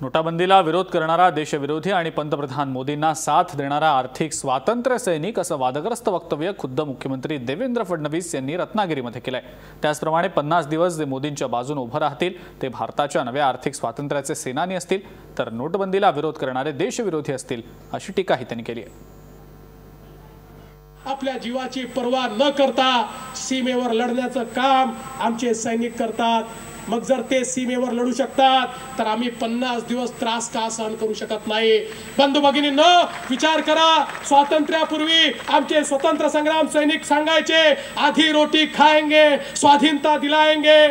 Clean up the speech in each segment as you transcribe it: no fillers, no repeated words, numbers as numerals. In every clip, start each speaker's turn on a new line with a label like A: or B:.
A: नोटाबंदीला विरोध करणारा देशविरोधी आणि पंतप्रधान मोदींना साथ देणारा आर्थिक स्वातंत्र्य सैनिक असं वादग्रस्त वक्तव्य खुद्द मुख्यमंत्री देवेंद्र फडणवीस यांनी रत्नागिरीमध्ये केलंय। त्याचप्रमाणे 50 दिवस जे मोदींच्या बाजूने उभे राहतील ते भारताच्या नव्या आर्थिक स्वातंत्र्याचे सेनानी असतील, तर नोटबंदीला विरोध करणारे देशविरोधी असतील, अशी टीकाही त्यांनी केली आहे।
B: आपल्या जीवाची पर्वा न करता सीमेवर लढण्याचं काम आमचे सैनिक करतात। मग जर ते सीमेवर लढू शकतात तर आम्ही 50 दिवस त्रास का सहन करू शकत नाही। बंधू भगिनींनो, विचार करा, स्वातंत्र्यापूर्वी आमचे स्वतंत्र संग्राम सैनिक सांगायचे, आधी रोटी खाएंगे, स्वाधीनता दिलाएंगे,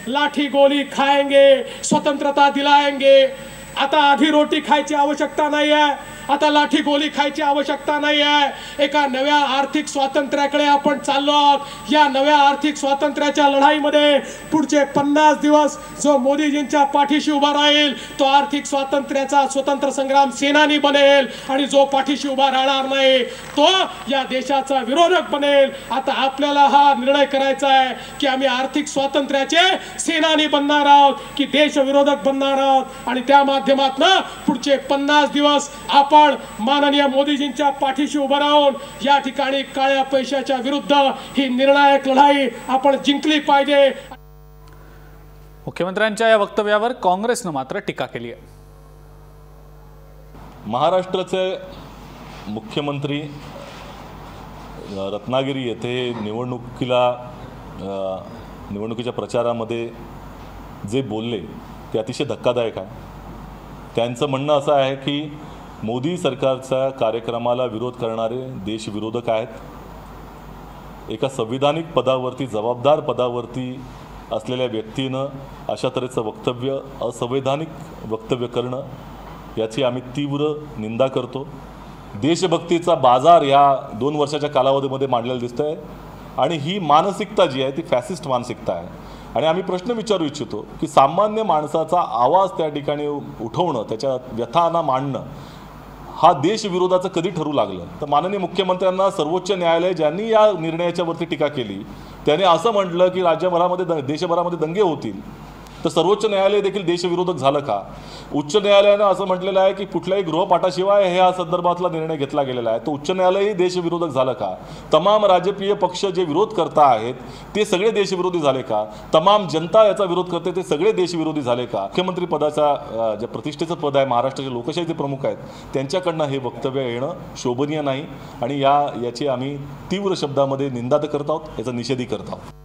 B: लाठी गोली खाएंगे, स्वतंत्रता दिलाएंगे। आता आधी रोटी खायची आवश्यकता नाही आहे, आता लाठी गोली खायची आवश्यकता नाही आहे। एका नव्या आर्थिक स्वातंत्र्याकडे आपण चाललो आहोत। या नव्या आर्थिक स्वातंत्र्याच्या लढाईमध्ये पुढचे 50 दिवस जो मोदीजींच्या पाठीशी उभा राहील तो आर्थिक स्वातंत्र्याचा स्वतंत्र संग्राम सेनानी बनेल, आणि जो पाठीशी उभा राहणार नाही तो या देशाचा विरोधक बनेल। आता आपल्याला हा निर्णय करायचा आहे की आम्ही आर्थिक स्वातंत्र्याचे सेनानी बनणार आहोत की देशविरोधक बनणार आहोत, आणि त्या माध्यमातून पुढचे 50 दिवस आपण माननीय मोदीजींच्या पाठीशी उभं राहून या ठिकाणी काळ्या पैशाच्या विरुद्ध ही निर्णायक लढाई आपण जिंकली पाहिजे।
A: मुख्यमंत्र्यांच्या या वक्तव्यावर काँग्रेसने मात्र टीका केली आहे।
C: महाराष्ट्राचे मुख्यमंत्री रत्नागिरी येथे निवडणुकीच्या प्रचारामध्ये जे बोलले ते अतिशय धक्कादायक आहे। त्यांचं म्हणणं असं आहे की मोदी सरकारच्या कार्यक्रमाला विरोध करणारे देशविरोधक आहेत। एका संविधानिक पदावरती, जबाबदार पदावरती असलेल्या व्यक्तीनं अशा तऱ्हेचं वक्तव्य, असंवैधानिक वक्तव्य करणं याची आम्ही तीव्र निंदा करतो। देशभक्तीचा बाजार या 2 वर्षाच्या कालावधीमध्ये मांडलेला दिसतोय, आणि ही मानसिकता जी आहे ती फॅसिस्ट मानसिकता आहे। आणि आम्ही प्रश्न विचारू इच्छितो की सामान्य माणसाचा आवाज त्या ठिकाणी उठवणं, त्याच्या व्यथांना मांडणं हा देशविरोधाचं कधी ठरू लागलं? तर माननीय मुख्यमंत्र्यांना सर्वोच्च न्यायालय ज्यांनी या निर्णयाच्या वरती टीका केली त्याने असं म्हटलं की राज्यभरामध्ये देशभरामध्ये दंगे होतील, तर सर्वोच्च न्यायालय देखील देशविरोधक झालं का? उच्च न्यायालयानं असं म्हटलेलं आहे की कुठल्याही गृहपाठाशिवाय ह्या संदर्भातला निर्णय घेतला गेलेला आहे, तो उच्च न्यायालयही देशविरोधक झालं का? तमाम राजकीय पक्ष जे विरोध करता आहेत ते सगळे देशविरोधी झाले का? तमाम जनता याचा विरोध करते ते सगळे देशविरोधी झाले का? मुख्यमंत्री पदाचा जे प्रतिष्ठेचं पद आहे, महाराष्ट्राचे लोकशाहीचे प्रमुख आहेत, त्यांच्याकडनं हे वक्तव्य येणं शोभनीय नाही, आणि याची आम्ही तीव्र शब्दामध्ये निंदा करत आहोत, याचा निषेधही करत आहोत।